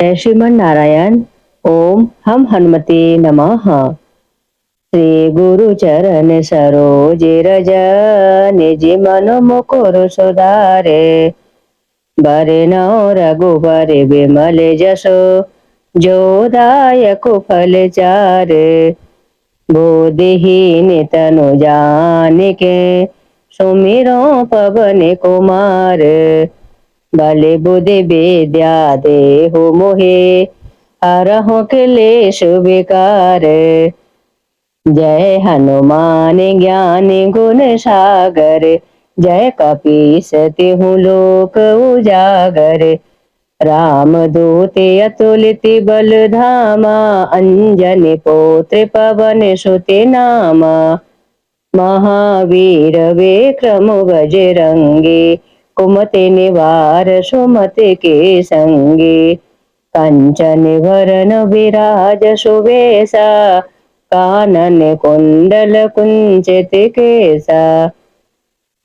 जय श्रीमन नारायण। ओम हम हनुमते नमः। श्री गुरु चरण सरोज रज, निज मन मुकुर सुधारे। बरनौ रघुबर विमल जसो, जो दायक फल चारे। बुद्धिहीन तनु जानिके, सुमिरो पवन कुमार। बल बुद्धि विद्या देहु मोहे, हरहु क्लेश विकार। जय हनुमान ज्ञान गुण सागर, जय कपीस तिहु लोक उजागर। राम दूत अतुलित बल धामा, अंजनी पुत्र पवन सुत नामा। महावीर विक्रम बजरंगी, कुमति निवार सुमति के संगी। कंचन वरण विराज सुवेशा, कानन कुंडल कुंचित केसा।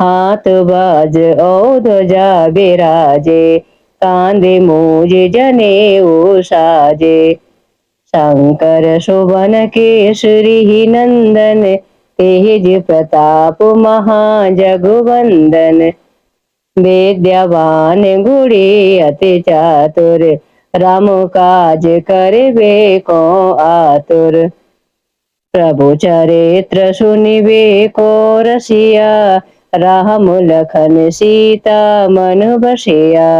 हाथ बाज औ ध्वजा विराजे, कांधे मूज जनेऊ साजे। शंकर सुवन केसरी नंदन, तेज प्रताप महाजगवंदन। विद्यावान गुणी अति चातुर, राम काज करिबे को आतुर। प्रभु चरित्र सुनिबे को रसिया, राम लखन सीता मन बसिया।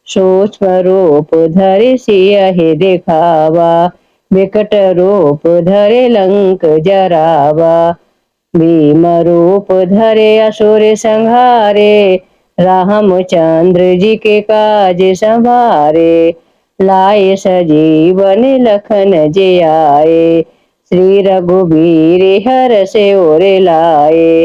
सूक्ष्म रूप धरि सियहि दिखावा, विकट रूप धरि लंक जरावा। भीम रूप धरे असुर संहारे, रामचंद्र जी के काज संभारे। लाए सजीवन लखन जियाए, श्री रघुबीर हर से ओर लाए।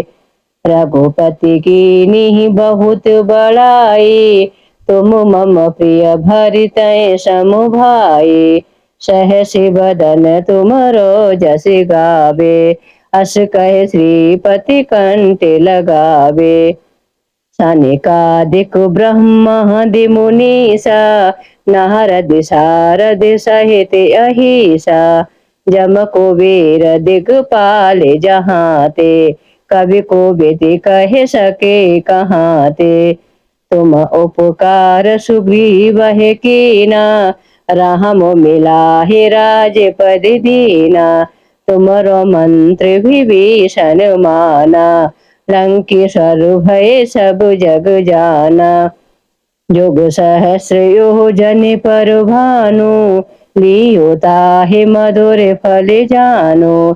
रघुपति कीन्ही बहुत बड़ाई, तुम मम प्रिय भरतहि सम भाई। सहस बदन तुमरो जस गावे, अस कह श्रीपति कंठ लगावे। सनिकादिक ब्रह्मादि मुनीसा, नारद सारद सहित अहिसा। जम कुबेर दिगपाल जहाँ ते, कवि कोविद कह सके कहाँ ते। तुम उपकार सुग्रीव कीना, राम मिलाहि राजपद दीना। तुमरो मंत्र विभीषण माना, लंकेश्वर भय सब जग जाना। जुग सहस्र योजन पर भानु, लियो ताहि मधुर फल जानु।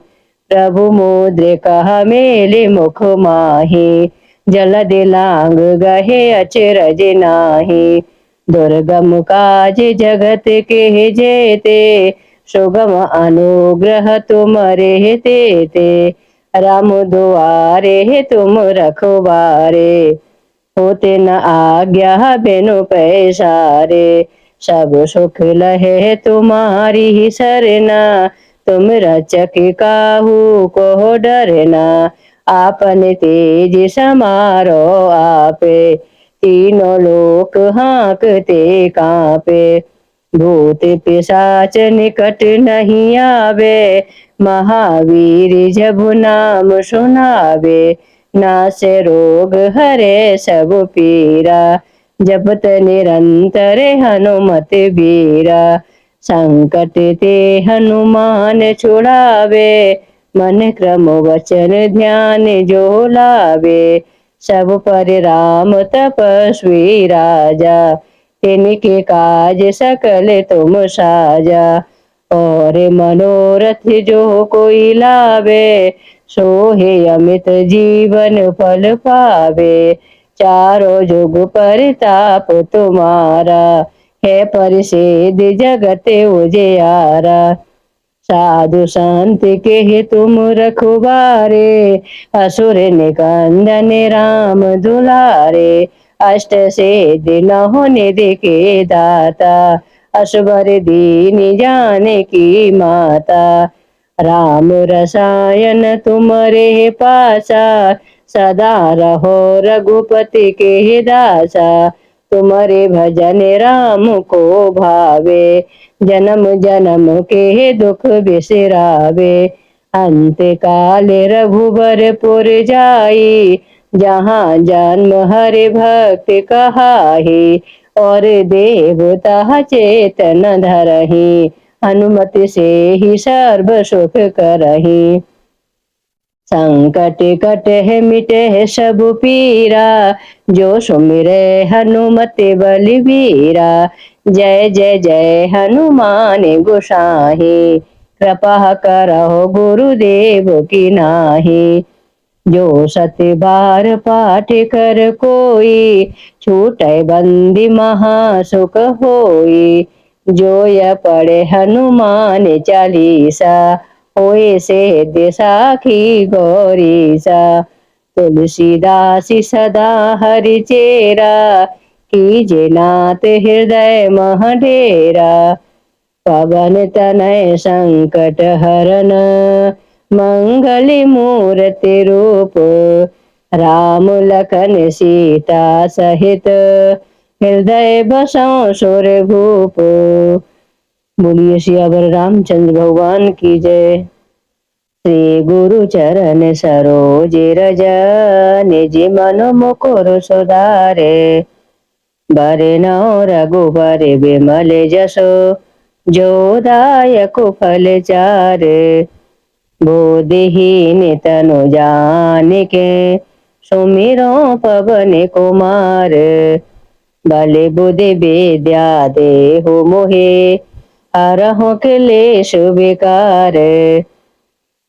प्रभु मुद्रिका मेलि मुख माहि, जलधि लांग गहे अचरज नाही। दुर्गम काज जगत के जेते, सुगम अनुग्रह तुमरे तेते। राम दुआरे तुम रखवारे, होते न आज्ञा बिनु पैसारे। सब सुख लहे तुम्हारी ही सरना, तुम रक्षक काहू को डरना। आपन तेज समारो आपे, तीनों लोक हाँकते कांपे। भूत पिशाच निकट नहीं आवे, महावीर जब नाम सुनावे। नासे रोग हरे सब पीरा, जपत निरंतर हनुमत बीरा। संकट ते हनुमान छुड़ावे, मन क्रम वचन ध्यान जो लावे। सब पर राम तपस्वी राजा, तिनके काज सकल तुम साजा। और मनोरथ जो कोई लावे, सोहे अमित जीवन फल पावे। चारों जुग परताप तुम्हारा, है परिसिद्ध जगत उजियारा। साधु संत के तुम रखवारे, असुर निकंदन राम दुलारे। अष्ट सिद्धि नौ निधि के दाता, असबर दीन जानकी माता। राम रसायन तुम्हारे पासा, सदा रहो रघुपति के दासा। तुम्हारे भजन राम को भावे। जन्म जन्म के दुख बिसरावे। अंत काल रघुबर पुर जाई। जहाँ जन्म हरि भक्त कहाही। और देवता चेतन धरही। हनुमति से ही सर्व सुख करही। संकट कटे मिटे सब पीरा। जो सुमिरे हनुमत बलवीरा। जय जय जय हनुमान गोसाई। कृपा करहो गुरुदेव की नाही। जो सत्य बार पाठ कर कोई। छूटे बंदी महा सुख होई। जो यह पढ़े हनुमान चालीसा। होए से साखी गौरीसा। तुलसीदास सदा हरि चेरा। कीजे नाथ हृदय मह डेरा। पवन तनय संकट हरन। मंगल मूर्ति रूप। राम लखन सीता सहित। हृदय बसों सुर भूप। बोलिए सियावर रामचंद्र भगवान की जय। श्री गुरु चरण सरोज रज। निज मन मुकुर सुधारे। बरनौ रघुबर विमल जसो। जो दायक फल चारे। बोधहीन तनु जानिके। सुमिरो पवन कुमार। बल बुद्धि विद्या देहु मोहे। हरहु क्लेश विकार।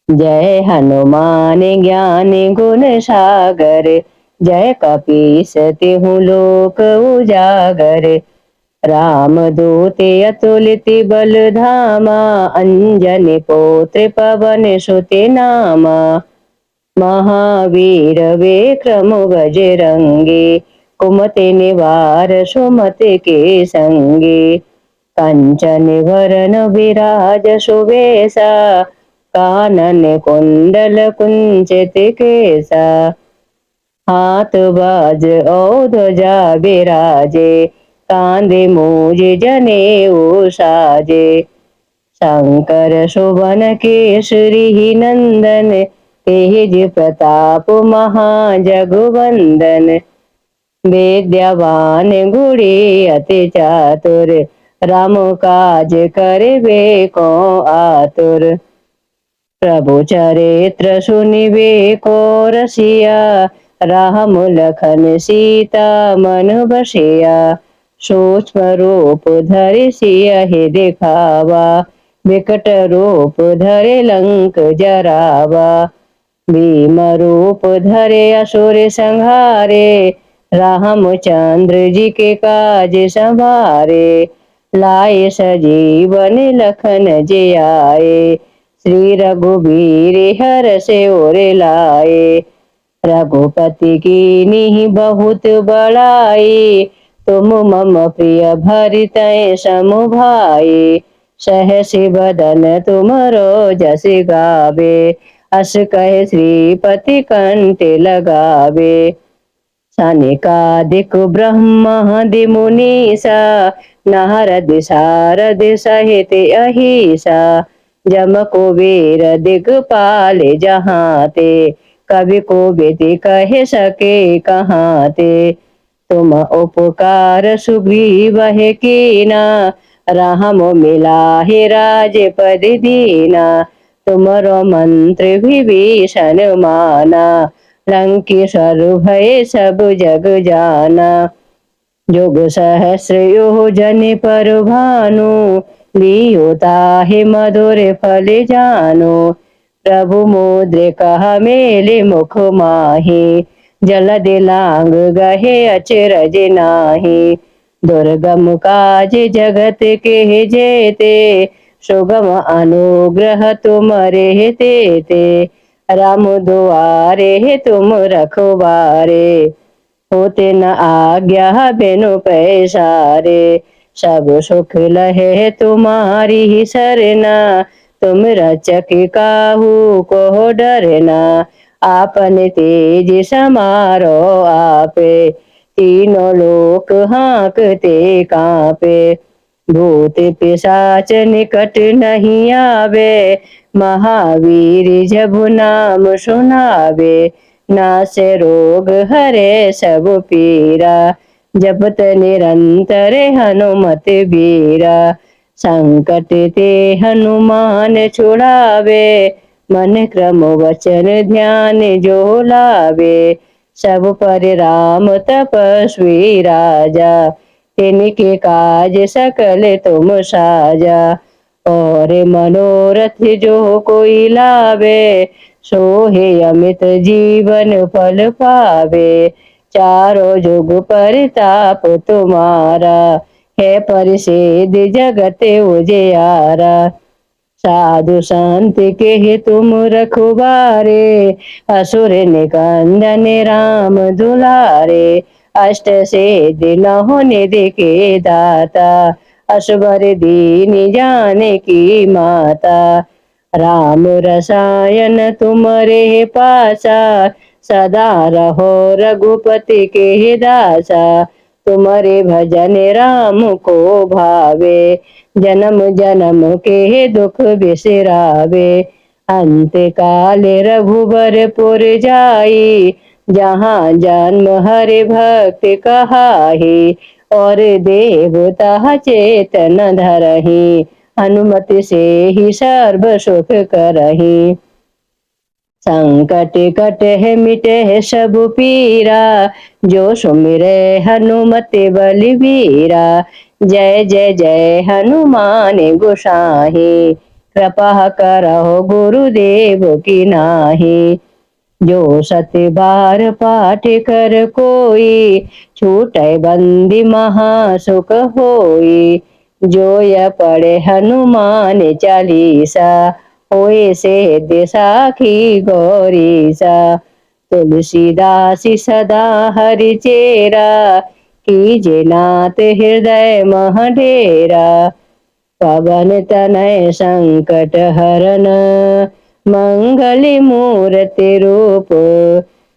जय हनुमान ज्ञान गुण सागर। जय कपीस तिहु लोक उजागर। राम दूत अतुलित बल धामा। अंजनी पुत्र पवन सुत नामा। महावीर विक्रम बजरंगी। कुमति निवार सुमति के संगी। कंचन वरन विराज सुवेशा। कानन कुंडल कुंचित केसा। हाथ बाज औ ध्वजा विराजे। कांधे मूज जनेऊ साजे। शंकर सुवन केसरी नंदन। तेज प्रताप महाजगवंदन। विद्यावान गुणी अति चातुर। राम काज करिबे को आतुर। प्रभु चरित्र सुनिबे को रसिया। राम लखन सीता मन बसिया। सूक्ष्म रूप धरि सियहि दिखावा। विकट रूप धरे लंक जरावा। भीम रूप धरे असुर संहारे। रामचंद्र जी के काज संभारे। लाए सजीवन लखन जियाए। श्री रघुबीर हर्षि उर लाए। रघुपति कीन्ही बहुत बड़ाई। तुम मम प्रिय भरतहि सम भाई। सहस बदन तुमरो जस गावे। अस कहि श्रीपति कंठ लगावे। सनकादिक ब्रह्मादि मुनीसा। नारद सारद सहित अहिसा। जम कुबेर दिगपाल जहाँ ते। कवि कोविद कह सके कहाँ ते। तुम उपकार सुग्रीव कीना। राम मिलाहि राजपद दीना। तुमरो मंत्र विभीषण माना। लंकेश्वर भय सब जग जाना। जुग सहस्र योजन पर भानु। लियो ताहि मधुर फल जानु। प्रभु मुद्रिका मेलि मुख माहि। जलधि लांग गहे अचरज नाही। दुर्गम काज जगत के जेते। सुगम अनुग्रह तुमरे तेते। राम दुआरे तुम रखवारे। होते न आज्ञा बिनु पैसारे। सब सुख लहे तुम्हारी सरना। तुम रक्षक काहू को डरना। आपन तेज समारो आपे। तीनों लोक हाँकते कांपे। भूत पिशाच निकट नहीं आवे, महावीर जब नाम सुनावे। नासे रोग हरे सब पीरा, जपत निरंतर हनुमत बीरा। संकट ते हनुमान छुड़ावे, मन क्रम वचन ध्यान जो लावे। सब पर राम तपस्वी राजा, तिनके काज सकल तुम साजा। और मनोरथ जो कोई लावे, सोहे अमित जीवन फल पावे। चारों जुग परताप तुम्हारा, है परिसिद्ध जगत उजियारा। साधु संत के तुम रखवारे, असुर निकंदन राम दुलारे। अष्ट सिद्धि नौ निधि के दाता, असबर दीन जानकी माता। राम रसायन तुम्हारे पासा, सदा रहो रघुपति के दासा। तुम्हारे भजन राम को भावे, जन्म जन्म के दुख बिसरावे। अंत काल रघुबर पुर जाई, जहाँ जन्म हरि भक्त कहाही। और देवता चेतन धरही, हनुमति से ही सर्व सुख करही। संकट कटे मिटे सब पीरा, जो सुमिरे हनुमत बलवीरा। जय जय जय हनुमान गोसाई, कृपा करहो गुरुदेव की नाही। जो सत बार पाठ कर कोई, छूटे बंदी महासुख होई। जो यह पढ़े हनुमान चालीसा, होए से दिशा की गौरीसा। तुलसीदास सदा हरि चेरा, कीजे नाथ हृदय मह डेरा। पवन तनय संकट हरन, मंगल मूर्ति रूप।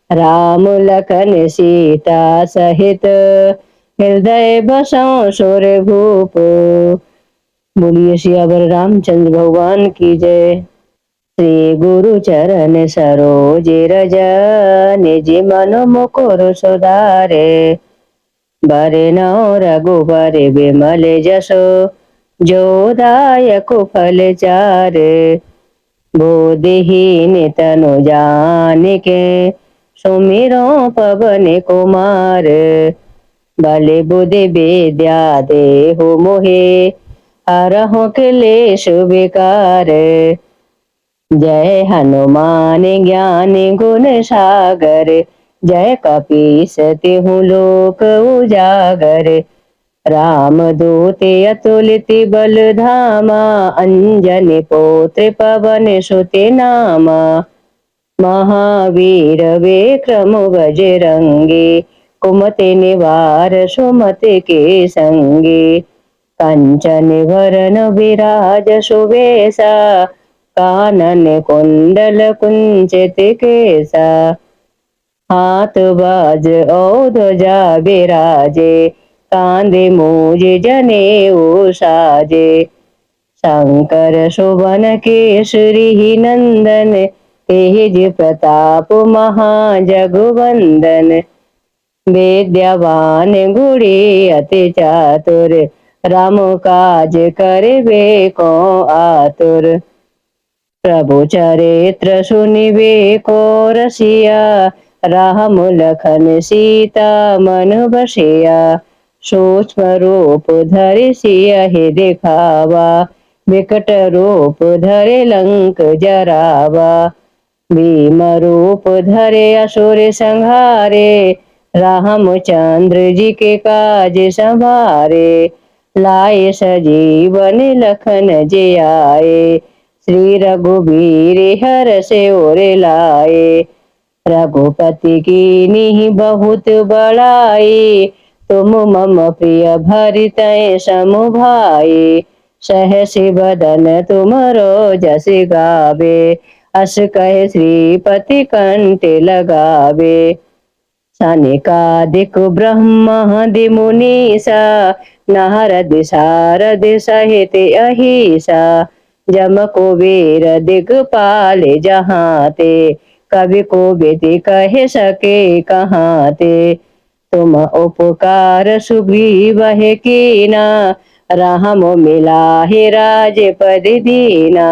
राम लखन सीता सहित, हृदय बसों सुर भूप। बोलिए सियावर रामचंद्र भगवान की जय। श्री गुरु चरण सरोज रज, निज मन मुकुर सुधारे। बरनौ रघुबर विमल जसो, जो दायक फल चारे। बोधहीन तनु जानिके, सुमिरो पवन कुमार। बल बुद्धि विद्या देहु मोहे, हरहु क्लेश विकार। जय हनुमान ज्ञान गुण सागर, जय कपीस तिहु लोक उजागर। राम दूत अतुलित बल धामा, अंजनी पुत्र पवन सुत नामा। महावीर विक्रम बजरंगी, कुमति निवार सुमति के संगी। कंचन वरन विराज सुबेसा, कानन कुंडल कुंचित केसा। हाथ बाज औ ध्वजा विराजे, कांधे मूज जनेऊ साजे। शंकर सुवन केसरी नंदन, तेज प्रताप महाजगवंदन। विद्यावान गुणी अति चातुर, राम काज करिबे को आतुर। प्रभु चरित्र सुनिबे को रसिया, राम लखन सीता मन बसिया। सूक्ष्म रूप धरि सियहि दिखावा, विकट रूप धरि लंक जरावा। भीम रूप धरे असुर संहारे, रामचंद्र जी के काज संभारे। लाए सजीवन लखन जियाए, श्री रघुबीर हरषि उर लाए। रघुपति कीन्ही बहुत बड़ाई, तुम मम प्रिय भरतहि सम भाई। सहस बदन तुमरो जस गावे, अस कहि श्रीपति कंठ लगावे। सनिकादिक ब्रह्मादि मुनीसा नारद सारद सहित अहिसा जम कुबेर दिगपाल जहाँ ते कवि को बेटी कह सके कहाँ ते तुम उपकार सुग्रीव कीना राम मिला है राज पद दीना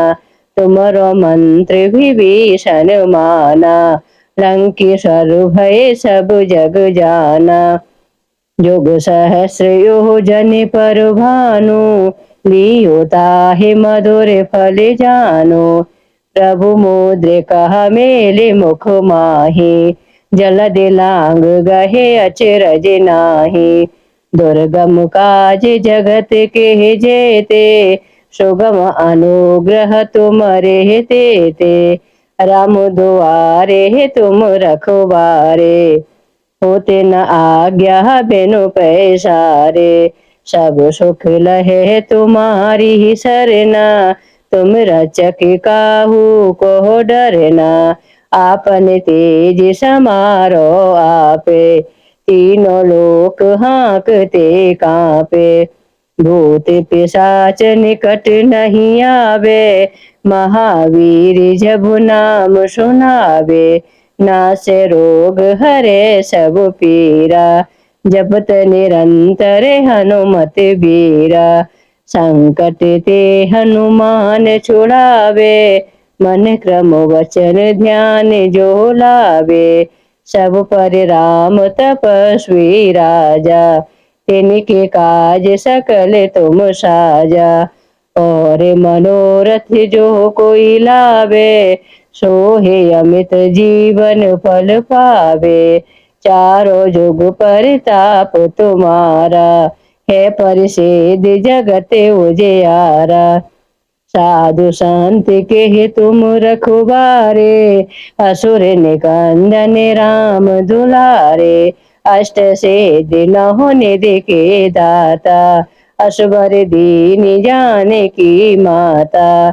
तुमरो मंत्र विभीषण माना लंकेश्वर भय सब जग जाना जुग सहस्र योजन पर भानु लियो ताहि मधुर फल जानो प्रभु मुद्रिका मेले मुख माही जलद लांग गहे अचरज नाही दुर्गम काज जगत के जेते सुगम अनुग्रह तुमरे तेते राम दुआरे तुम रखवारे होते न आज्ञा बिनु पैसारे सब सुख लहे तुम्हारी सरना तुम रचक काहू को डरना आपन तेज समारो आपे तीनों लोक हाँकते कांपे भूत पिशाच निकट नहीं आवे महावीर जब नाम सुनावे नाश रोग हरे सब पीरा जपत निरंतर हनुमत बीरा संकट ते हनुमान छुड़ावे मन क्रम वचन ध्यान जो लावे सब पर राम तपस्वी राजा तिनके काज सकल तुम साजा और मनोरथ जो कोई लावे सोहे अमित जीवन फल पावे चारों जुग परताप तुम्हारा है परिषेद जगत उजियारा साधु संत के तुम रखवारे असुर निकंदन राम दुलारे अष्ट से दिन होने देखे दाता असबर दीन जाने की माता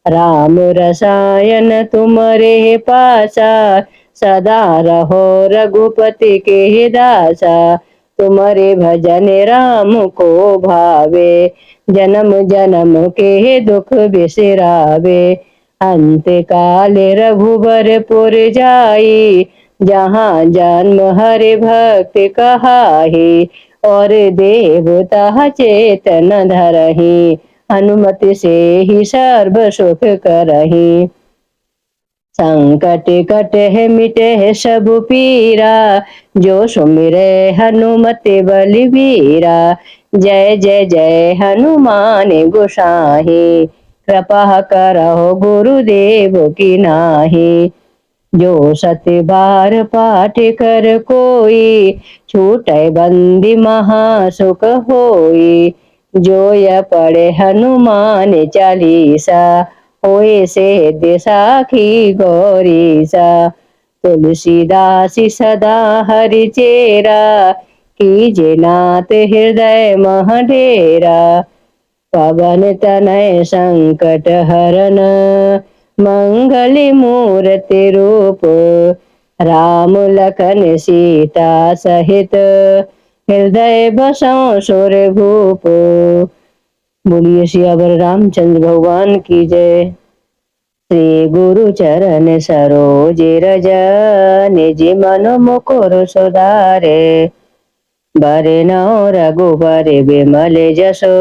राम रसायन तुम्हारे पासा सदा रहो रघुपति के दासा तुम्हारे भजन राम को भावे जन्म जन्म के दुख बिसरावे अंत काल रघुबर जाई जहाँ जन्म हरि भक्त कहाही और देवता चेतन धरही हनुमति से ही सर्व सुख करही संकट कटे मिटे सब पीरा जो सुमिरे हनुमत बलवीरा जय जय जय हनुमान गोसाई कृपा करहो गुरुदेव की नाही जो सत्य बार पाठ कर कोई छूटे बंदी महासुख होई जो यह पढ़े हनुमान चालीसा होए से साखी गौरीसा तुलसीदास सदा हरि चेरा कीजे नाथ हृदय मह डेरा पवन तनय संकट हरन मंगल मूर्ति रूप राम लखन सीता सहित हृदय बसों सुर भूप। बोलिए सियावर रामचंद्र भगवान की जय। श्री गुरु चरण सरोज रज निज मन मुकुर सुधारे बरनौ रघुबर विमल जसो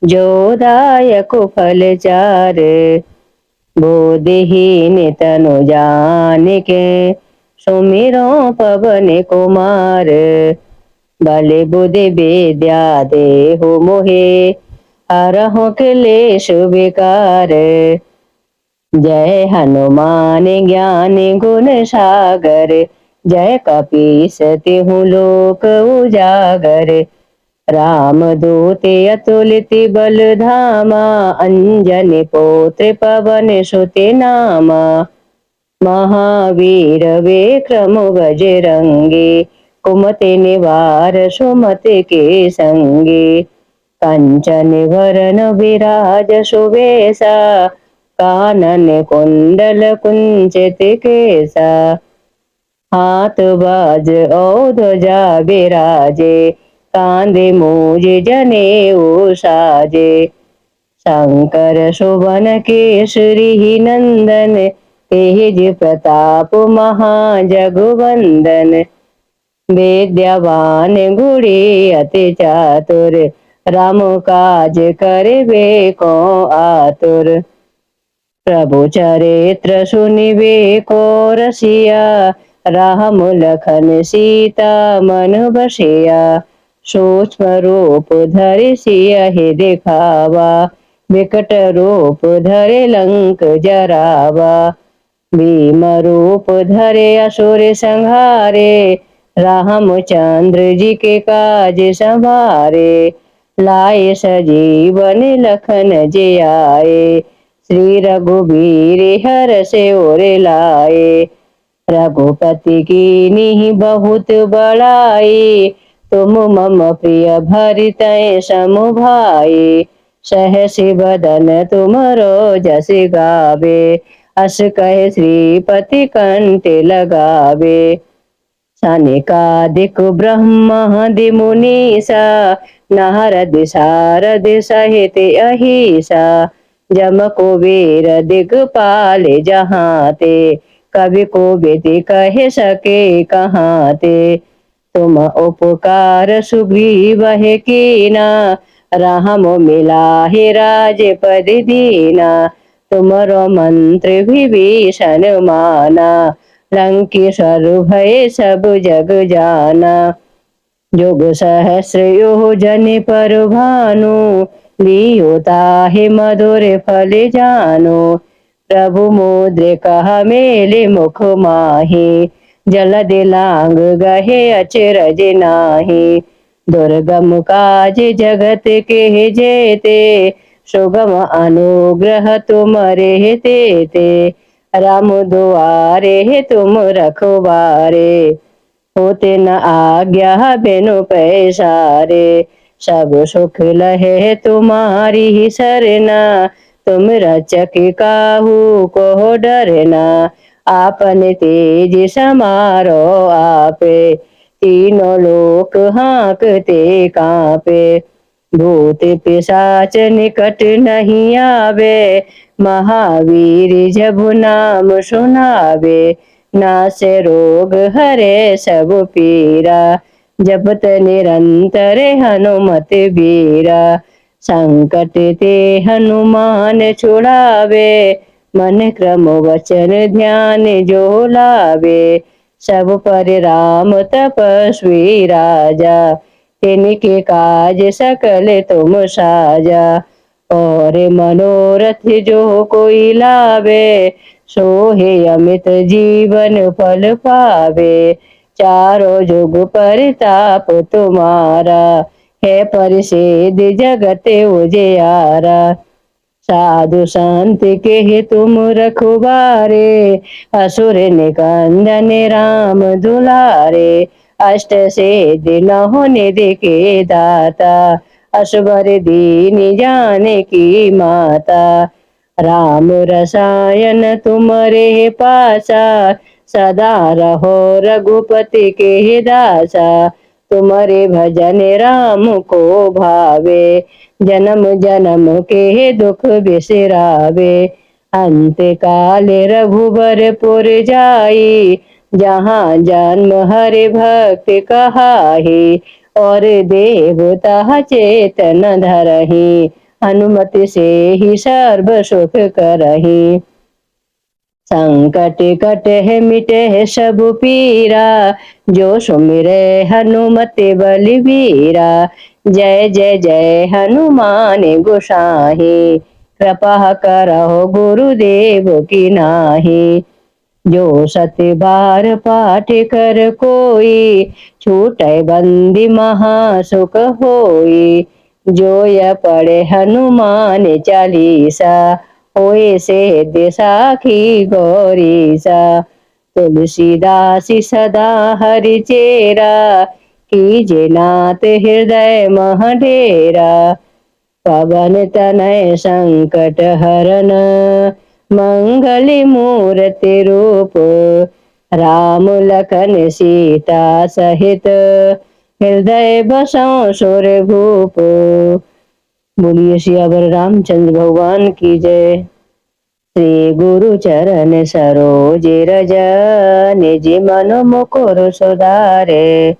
जो दायक फल चारे बोधहीन तनु जानिके सुमिरो पवन कुमार बल बुद्धि विद्या देहु मोहे हरहु क्लेश विकार जय हनुमान ज्ञान गुण सागर जय कपीस तिहु लोक उजागर राम दूत अतुलित बल धामा अंजन पुत्र पवन सुत नामा महावीर विक्रम बजरंगी कुमति निवार सुमति के संगी कंचन वरण विराज सुवेशा कानन कुंडल कुंचित केसा हाथ बाज और ध्वजा बिराजे, कांधे मूज जनेऊ साजे। शंकर सुवन केसरी नंदन, तेज प्रताप महाजगवंदन। विद्यावान गुणी अति चातुर, राम काज करिबे को आतुर। प्रभु चरित्र सुनिबे को रसिया, राम लखन सीता मन बसिया। सूक्ष्म रूप धरि सियहि दिखावा, विकट रूप धरि लंक जरावा। भीम रूप धरे असुर संहारे, रामचंद्र जी के काज संभारे। लाए सजीवन लखन जियाए, श्री रघुबीर हर्षि उर लाए। रघुपति कीन्ही बहुत बड़ाई, तुम मम प्रिय भरतहि सम भाई। सहस बदन तुमरो जस गावे, अस कहि श्रीपति कंठ लगावे। सनकादिक ब्रह्मादि मुनीसा, नारद सारद सहित अहिसा। जम कुबेर दिगपाल जहाँ ते, कवि कोविद कह सके कहाँ ते। तुम उपकार सुग्रीव कीना, राम मिलाहि राजपद दीना। तुमरो मंत्र विभीषण माना, लंकेश्वर भय सब जग जाना। जुग सहस्र योजन पर भानु, लियो ताहि मधुर फल जानु। प्रभु मुद्रिका मेलि मुख माहि, जलधि लांग गहे अचरज नाही। दुर्गम काज जगत के जेते, सुगम अनुग्रह तुमरे तेते। राम दुआरे तुम रखवारे, होते न आज्ञा बिनु पैसारे। सब सुख लहे तुम्हारी सरना, तुम रक्षक काहू को डरना। आपन तेज समारो आपे, तीनों लोक हाँकते कांपे। भूत पिशाच निकट नहीं आवे, महावीर जब नाम सुनावे। नासे रोग हरे सब पीरा, जपत निरंतर हनुमत बीरा। संकट ते हनुमान छुड़ावे, मन क्रम वचन ध्यान जो लावे। सब पर राम तपस्वी राजा, तिनके काज सकल तुम साजा। और मनोरथ जो कोई लावे, सोहे अमित जीवन फल पावे। चारों जुग परताप तुम्हारा, है परिसिद्ध जगत उजियारा। साधु संत के तुम रखवारे, असुर निकंदन राम दुलारे। अष्ट सिद्धि नौ निधि के दाता, असबर दीन जानकी माता। राम रसायन तुम्हारे पासा, सदा रहो रघुपति के दासा। तुम्हारे भजन राम को भावे, जन्म जन्म के दुख बिसरावे। अंत काल रघुबर पुर जाई, जहाँ जन्म हरि भक्त कहाही। और देवता चेतन धरही, हनुमति से ही सर्व सुख करही। संकट कटे मिटे सब पीरा, जो सुमिरे हनुमत बलवीरा। जय जय जय हनुमान गोसाई, कृपा करहो गुरुदेव की नाही। जो सत बार पाठ कर कोई, छूटे बंदी महासुख होई। जो यह पढ़े हनुमान चालीसा, होए से दिसाखी गौरीसा। तुलसीदास सदा हरि चेरा, कीजे नाथ हृदय मह डेरा। पवन तनय संकट हरन, मंगल मूर्ति रूप। राम लखन सीता सहित हृदय बसों सुर भूप। बोलिए सियावर रामचंद्र भगवान की जय। श्री गुरु चरण सरोज रज निज मन मुकुर सुधारे।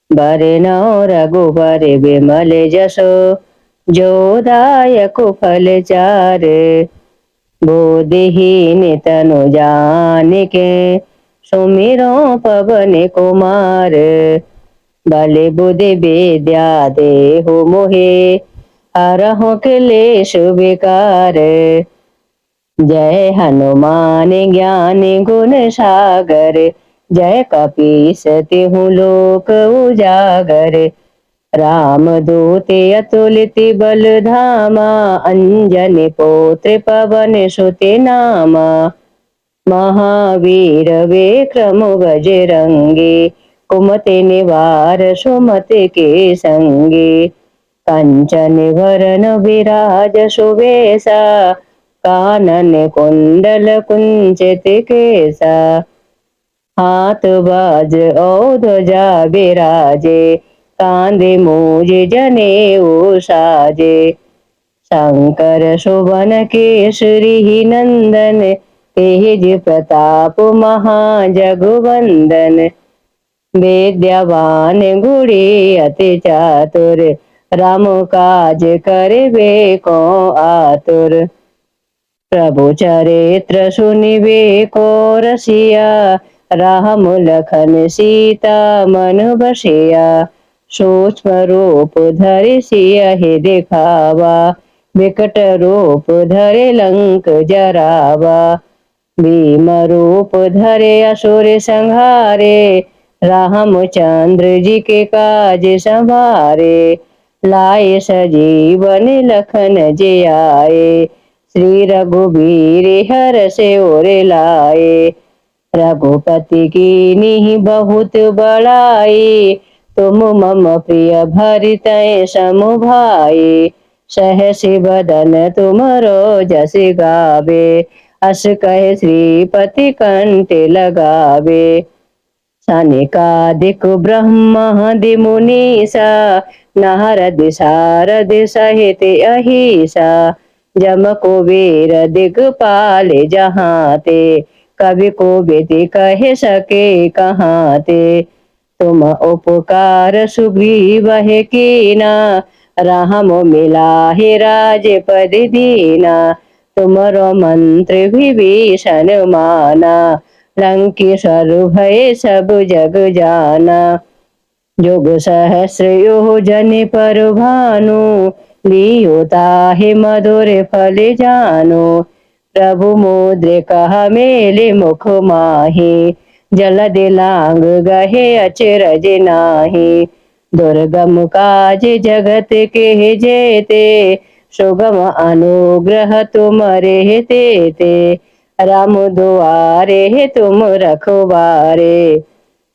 बरनौ रघुबर बिमल जसो जो दायक फल चारे। बोधहीन तनु जानिके सुमिरो पवन कुमार। बल बुद्धि विद्या देहु मोहे हरहु क्लेश विकार। जय हनुमान ज्ञान गुण सागर जय कपीस तिहु लोक उजागर। राम दूत अतुलित बल धामा अंजनी पुत्र पवन सुत नामा। महावीर विक्रम बजरंगी कुमति निवार सुमति के संगी। कंचन वरण विराज सुबेसा कानन कुंडल कुंचित केसा। हाथ बाज और ध्वजा विराजे कांधे मूज जनेऊ साजे। शंकर सुवन केसरी नंदन तेज प्रताप महाजगवंदन। विद्यावान गुणी अति चातुर राम काज करिबे को आतुर। प्रभु चरित्र सुनिबे को रसिया राम लखन सीता मन बसिया। सूक्ष्म रूप धरि सियहि दिखावा विकट रूप धरि लंक जरावा। भीम रूप धरे असुर संहारे रामचंद्र जी के काज संभारे। लाए सजीवन लखन जियाए श्री रघुबीर हर से ओर लाए। रघुपति कीन्ही बहुत बड़ाई तुम मम प्रिय भरतहि सम भाई। सहस बदन तुमरो जस गावे अस कहे श्रीपति कंठ लगावे। सनिकादिक ब्रह्मादि मुनीसा नारद सारद सहित अहिसा। जम कुबेर दिगपाल जहाँ ते कवि कोविद कह सके कहाँ ते। तुम उपकार सुग्रीव कीना राम मिलाहि राजपद दीना। तुमरो मंत्र विभीषण माना लंकेश्वर भय सब जग जाना। युग सहस्र योजन पर भानु लियो ताहि मधुर फल जानो। प्रभु मुद्रिका मेलि मुख माहि जलद लांग गहे अचरज नाही। दुर्गम काज जगत के जेते सुगम अनुग्रह तुमरे तेते। राम दुआरे तुम रखवारे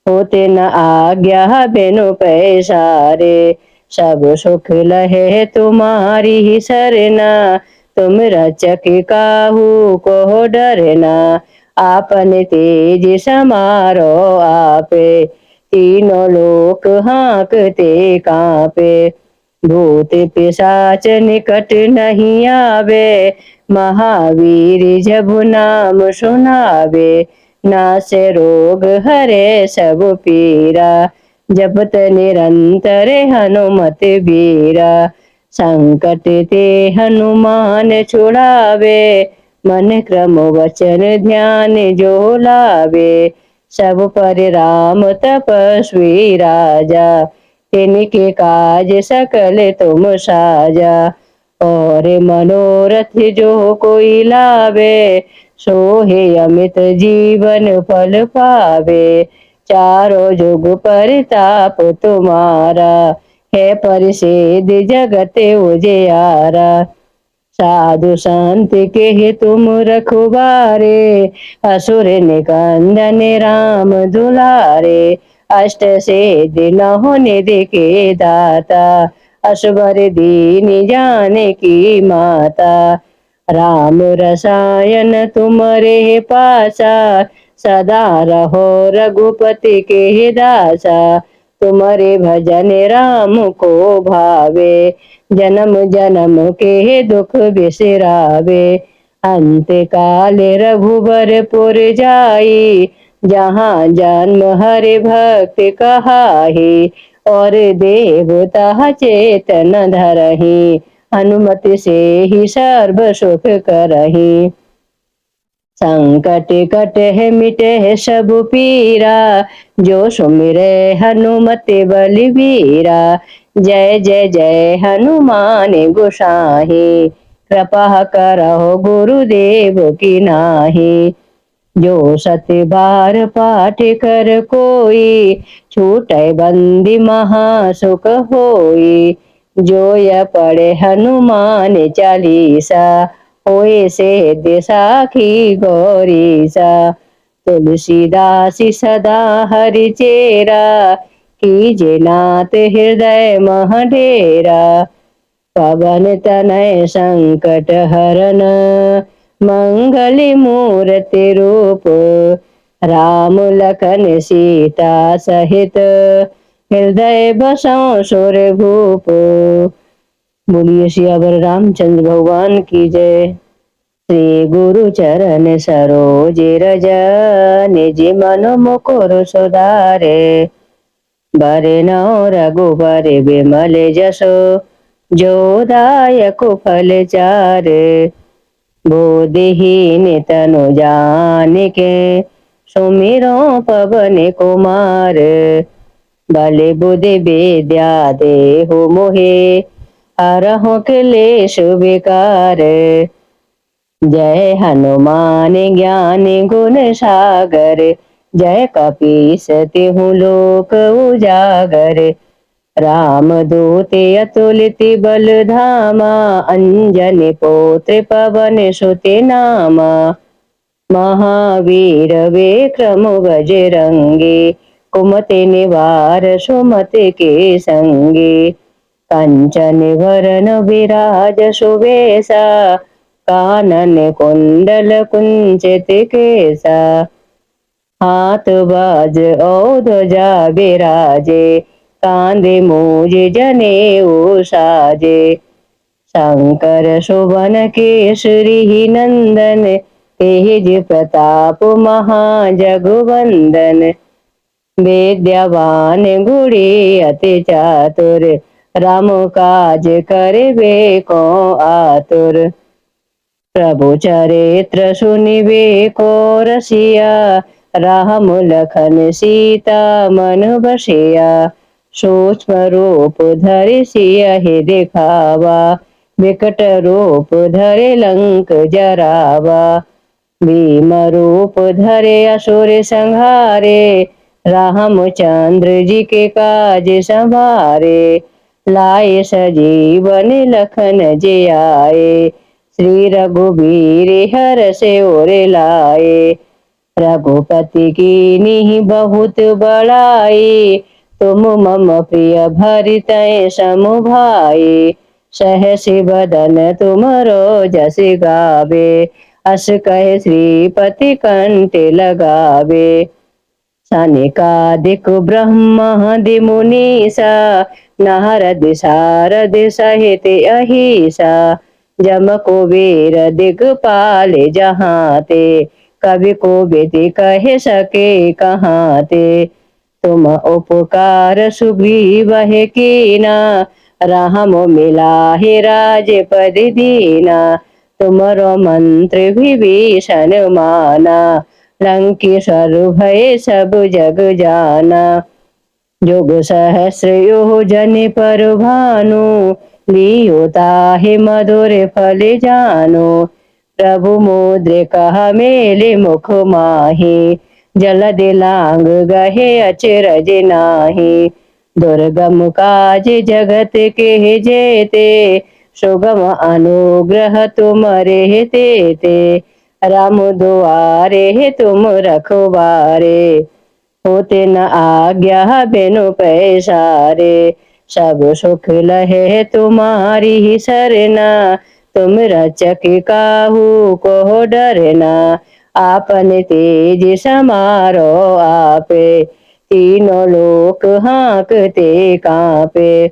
होते न आज्ञा बिनु पैसारे। सब सुख लहे तुम्हारी ही सरना तुम रचक काहू को डरना। आपन तेज समारो आपे तीनों लोक हाँकते कांपे। भूत पिशाच निकट नहीं आवे महावीर जब नाम सुनावे। नासे रोग हरे सब पीरा जपत निरंतर हनुमत बीरा। संकट ते हनुमान छुड़ावे मन क्रम वचन ध्यान जो लावे। सब पर राम तपस्वी राजा तिनके काज सकल तुम साजा। और मनोरथ जो कोई लावे सोहे अमित जीवन फल पावे। चारों जुग परिताप तुम्हारा है परिसिद्ध जगत उजियारा। साधु संत के तुम रखवारे असुर निकंदन राम दुलारे। अष्ट सिद्धि नौ निधि के दाता असबर दीन जाने की माता। राम रसायन तुम्हारे पासा, सदा रहो रघुपति के दासा। तुम्हारे भजन राम को भावे, जन्म जन्म के दुख बिसरावे। अंत काल रघुबर पुर जाई, जहाँ जन्म हरि भक्त कहाही। और देवता चेतन धरही, हनुमति से ही सर्व सुख करही। संकट कटे मिटे सब पीरा, जो सुमिरे हनुमति बलवीरा। जय जय जय हनुमान गोसाई, कृपा करहो गुरुदेव की नाही। जो सत्य बार पाठ कर कोई, छूटे बंदी महासुख होई। जो यह पढ़े हनुमान चालीसा, होए से दिसाखी गौरीसा। तुलसीदास सदा हरि चेरा, कीजे नाथ हृदय मह डेरा। पवन तनय संकट हरन, मंगल मूर्ति रूप। राम लखन सीता सहित, हृदय बसों सुर भूप। बोलिए सियावर रामचंद्र भगवान की जय। श्री गुरु चरण सरोज रज, निज मन मुकुर सुधारे। बरनौ रघुबर विमल जसो, जो दायक फल चारे। बोधहीन तनु जानिके, सुमिरो पवन कुमार। बल बुद्धि विद्या देहु मोहे, हरहु क्लेश विकार। जय हनुमान ज्ञान गुण सागर, जय कपीस तिहु लोक उजागर। राम दूत अतुलित बल धामा, अंजनी पुत्र पवन सुत नामा। महावीर विक्रम बजरंगी, कुमति निवार सुमति के संगी। कंचन वरन विराज सुवेशा, कानन कुंडल कुंचित केसा। हाथ बाज औ ध्वजा विराजे, कांधे मूज जनेऊ साजे। शंकर सुवन केसरी नंदन, तेज प्रताप महाजगवंदन। विद्यावान गुणी अति चातुर, राम काज करबे को आतुर। प्रभु चरित्र सुनिबे को रसिया, राम लखन सीता मन बसिया। सूक्ष्म रूप धरि सियहि दिखावा, विकट रूप धरे लंक जरावा। भीम रूप धरे असुर संहारे, रामचंद्र जी के काज संभारे। लाए सजीवन लखन जियाए, श्री रघुबीर हर से ओर लाए। रघुपति की नीहि बहुत बड़ाई, तुम मम प्रिय भरितै सम भाई। सहस बदन तुमरो जस गावे, अस कहे श्रीपति कंठ लगावे। सनिकादिक ब्रह्मादि मुनीसा, नारद सारद सहित अहिसा। जम कुबेर दिगपाल जहाँ ते, कवि कोविद कह सके कहाँ ते। तुम उपकार सुग्रीव कीना, राम मिलाहि राजपद दीना। तुमरो मंत्र विभीषण माना, लंकेश्वर भय सब जग जाना। जुग सहस्र योजन पर भानु, लियो ताहि मधुर फल जानो। प्रभु मुद्रिका मेलि मुख माहि, जलद लांग गहे अचरज नाही। दुर्गम काज जगत के जेते, सुगम अनुग्रह तुमरे तेते। राम दुआरे तुम रखवारे, होते न आज्ञा बिनु पैसारे। सब सुख लहे तुम्हारी सरना, तुम रचक काहू को डरना, आपन तेज समारो आपे, तीनों लोक हाँकते कांपे।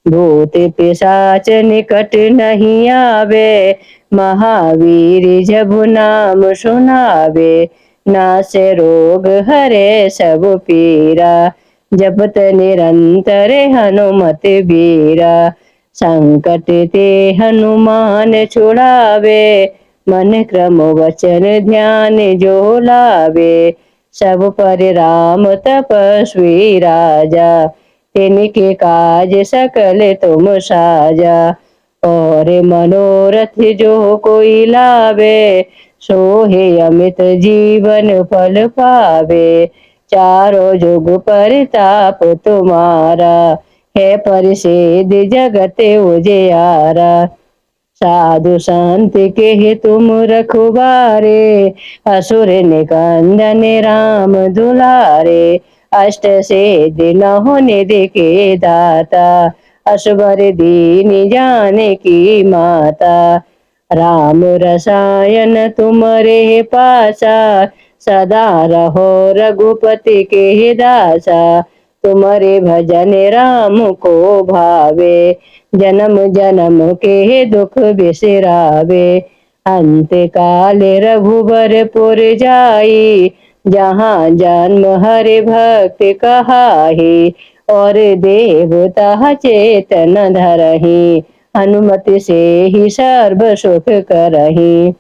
भूत पिशाच निकट नहीं आवे, महावीर जब नाम सुनावे। नासे रोग हरे सब पीरा, जपत निरंतर हनुमत बीरा। संकट ते हनुमान छुड़ावे, मन क्रम वचन ध्यान जो लावे। सब पर राम तपस्वी राजा, तिनके काज सकल तुम साजा। और मनोरथ जो कोई लावे, सोहे अमित जीवन फल पावे। चारों जुग परताप तुम्हारा, है परिषेद जगत उजियारा। साधु संत के तुम रखवारे, असुर निकंदन राम दुलारे। अष्ट सिद्धि नौ निधि के दाता, असबर दीन जाने की माता। राम रसायन तुमरे पासा, सदा रहो रघुपति के दासा। तुम्हारे भजन राम को भावे, जन्म जन्म के दुख बिसरावे। अंत काल रघुबर पुर जाई, जहाँ जन्म हरि भक्त कहाही। और देवता चेतन धरही, हनुमति से ही सर्व सुख करही।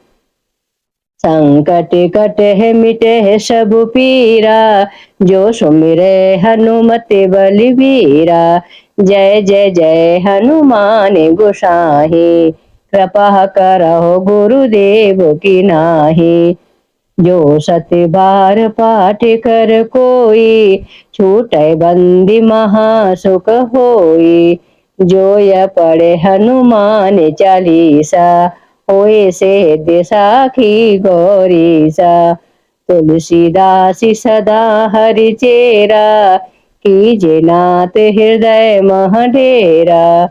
संकट कटे मिटे सब पीरा, जो सुमिरे हनुमत बलवीरा। जय जय जय हनुमान गोसाई, कृपा करहो गुरुदेव की नाही। जो सत्य बार पाठ कर कोई, छूटे बंदी महासुख होई। जो यह पढ़े हनुमान चालीसा, होए से दिसाखी गौरीसा। तुलसीदास सदा हरि चेरा, कीजे नाथ हृदय मह डेरा।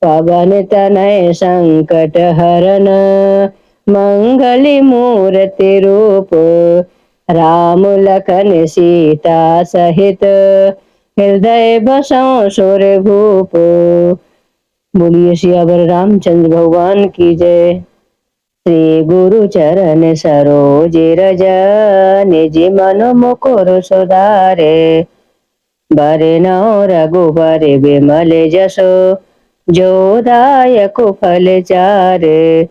पवन तनय संकट हरन, मंगल मूर्ति रूप। राम लखन सीता सहित, हृदय बसों सुर भूप। बोलिए सियावर रामचंद्र भगवान की जय। श्री गुरु चरण सरोज रज, निज मन मुकुर सुधारे। बरनौ रघुबर विमल जसो, जो दायक फल चारे।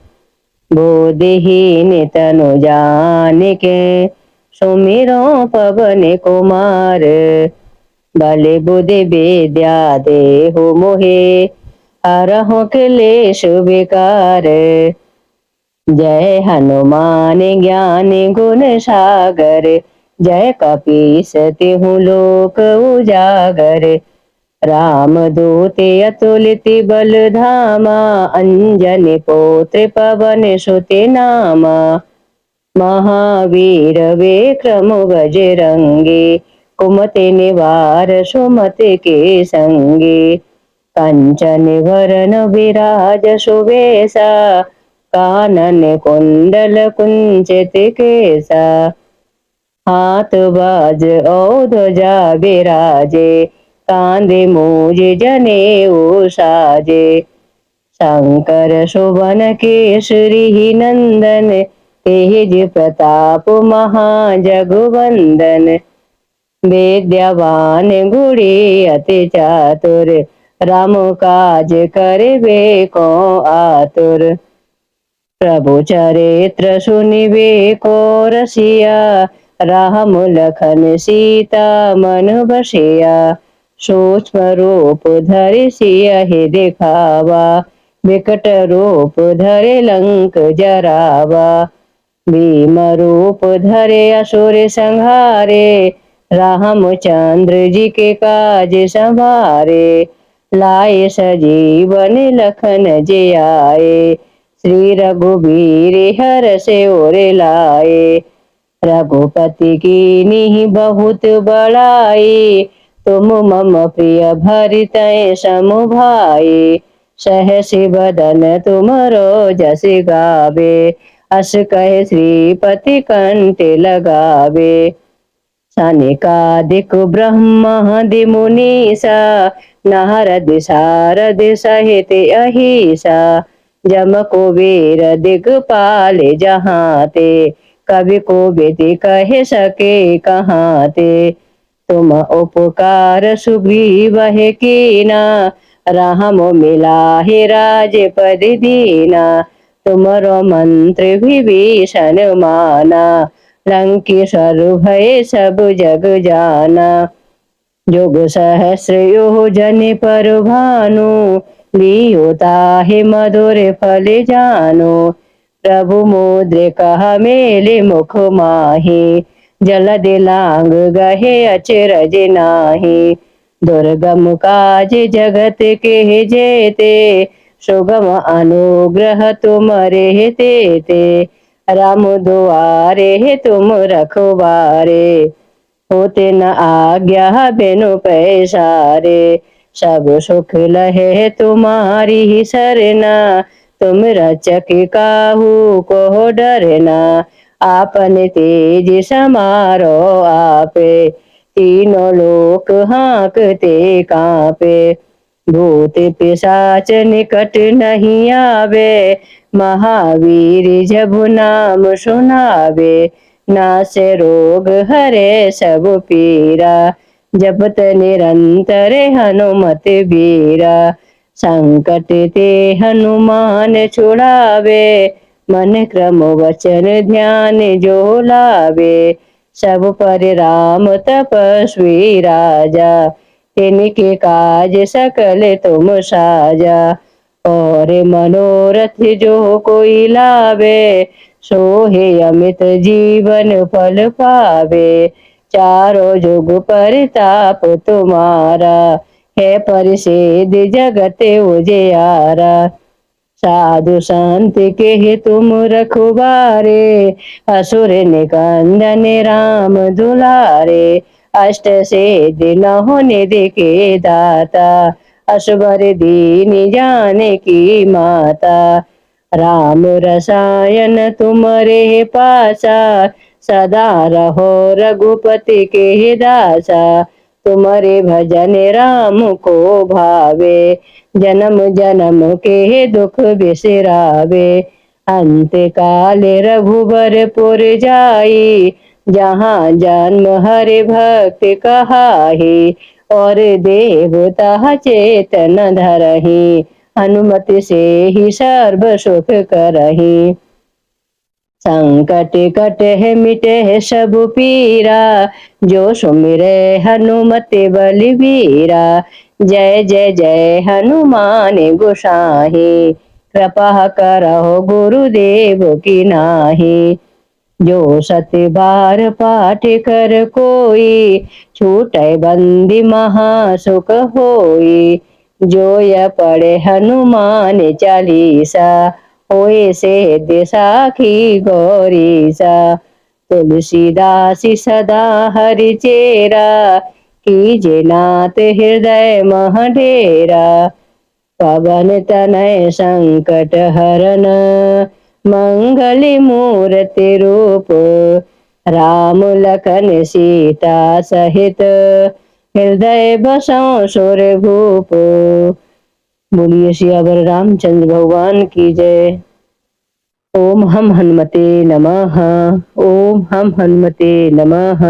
बोधहीन तनु जानिके, सुमिरो पवन कुमार। बल बुद्धि विद्या देहु मोहे, हरहु क्लेश विकार। जय हनुमान ज्ञान गुण सागर, जय कपीस तिहु लोक उजागर। राम दूत अतुलित बल धामा, अंजनी पुत्र पवन सुत नामा। महावीर विक्रम बजरंगी, कुमति निवार सुमति के संगी। कंचन वरन विराज सुबेसा, कानन कुंडल कुंचित केसा। हाथ बाज औ ध्वजा विराजे, कांधे मूज जनेऊ साजे। शंकर सुवन केसरी नंदन, तेज प्रताप महाजगवंदन। विद्यावान गुणी अति चातुर, राम काज करिबे को आतुर। प्रभु चरित्र सुनिबे को रसिया, राम लखन सीता मन बसिया। सूक्ष्म रूप धरि सियहि दिखावा, विकट रूप धरि लंक जरावा। भीम रूप धरे असुर संहारे, रामचंद्र जी के काज संभारे। लाए सजीवन लखन जियाए, श्री रघुबीर हर से ओर लाए। रघुपति की नीहि बहुत बड़ाई, तुम मम प्रिय भरतहि सम भाई। सहसि बदन तुमरो जस गावे, अस कहे श्रीपति कंठ लगावे। सनिकादिक ब्रह्मादि मुनीसा, नारद सारद सहित अहिसा। जम कुबेर दिगपाल जहाँ ते, कवि को विधि कह सके कहाँ ते। तुम उपकार सुग्रीव है कीना, राम मिलाहि राजपद दीना। तुमरो मंत्र विभीषण माना, लंकेश्वर भय सब जग जाना। जुग सहस्र योजन पर भानु, लियो ताहि मधुर फल जानो। प्रभु मुद्रिका मेलि मुख माहि, जलधि लांग गहे अचरज नाही। दुर्गम काज जगत के जेते, सुगम अनुग्रह तुमरे तेते। राम दुआरे तुम रखवारे, होते न आज्ञा बिनु पैसारे। सब सुख लहे तुम्हारी ही सरना, तुम रक्षक काहू को डरना। आपन तेज समारो आपे, तीनों लोक हाँकते कांपे। भूत पिशाच निकट नहीं आवे, महावीर जब नाम सुनावे। नासे रोग हरे सब पीरा, जपत निरंतर हनुमत बीरा। संकट ते हनुमान छुड़ावे, मन क्रम वचन ध्यान जो लावे। सब पर राम तपस्वी राजा, तिनके काज सकल तुम साजा। और मनोरथ जो कोई लावे, सोहे अमित जीवन फल पावे। चारों जुग परिताप तुम्हारा, है परिषेद जगत उजियारा। साधु संत के तुम रखवारे, असुर निकंदन राम दुलारे। अष्ट सिद्धि नौ निधि के दाता, असबर दीन जाने की माता। राम रसायन तुम्हारे पासा, सदा रहो रघुपति के दासा। तुम्हारे भजन राम को भावे, जन्म जन्म के दुख बिसरावे। अंत काल रघुबर पुर जाई, जहाँ जन्म हरि भक्त कहाही। और देवता चेतन धरही, हनुमति से ही सर्व सुख करही। संकट कटे मिटे सब पीरा, जो सुमिरे हनुमत बलबीरा। जय जय जय हनुमान गोसाई, कृपा करहो गुरुदेव की नाही। जो सत बार पाठ कर कोई, छूटे बंदी महासुख होई। जो यह पढ़े हनुमान चालीसा, होए से दिसाखी गौरीसा। तुलसीदास सदा हरि चेरा, कीजे नाथ हृदय मह डेरा। पवन तनय संकट हरन, मंगल मूर्ति रूप। राम लखन सीता सहित, हृदय बसों सुर भूप। बोलिए सियावर रामचंद्र भगवान की जय। ओम हम हनुमते नमः। ओम हम हनुमते नमः।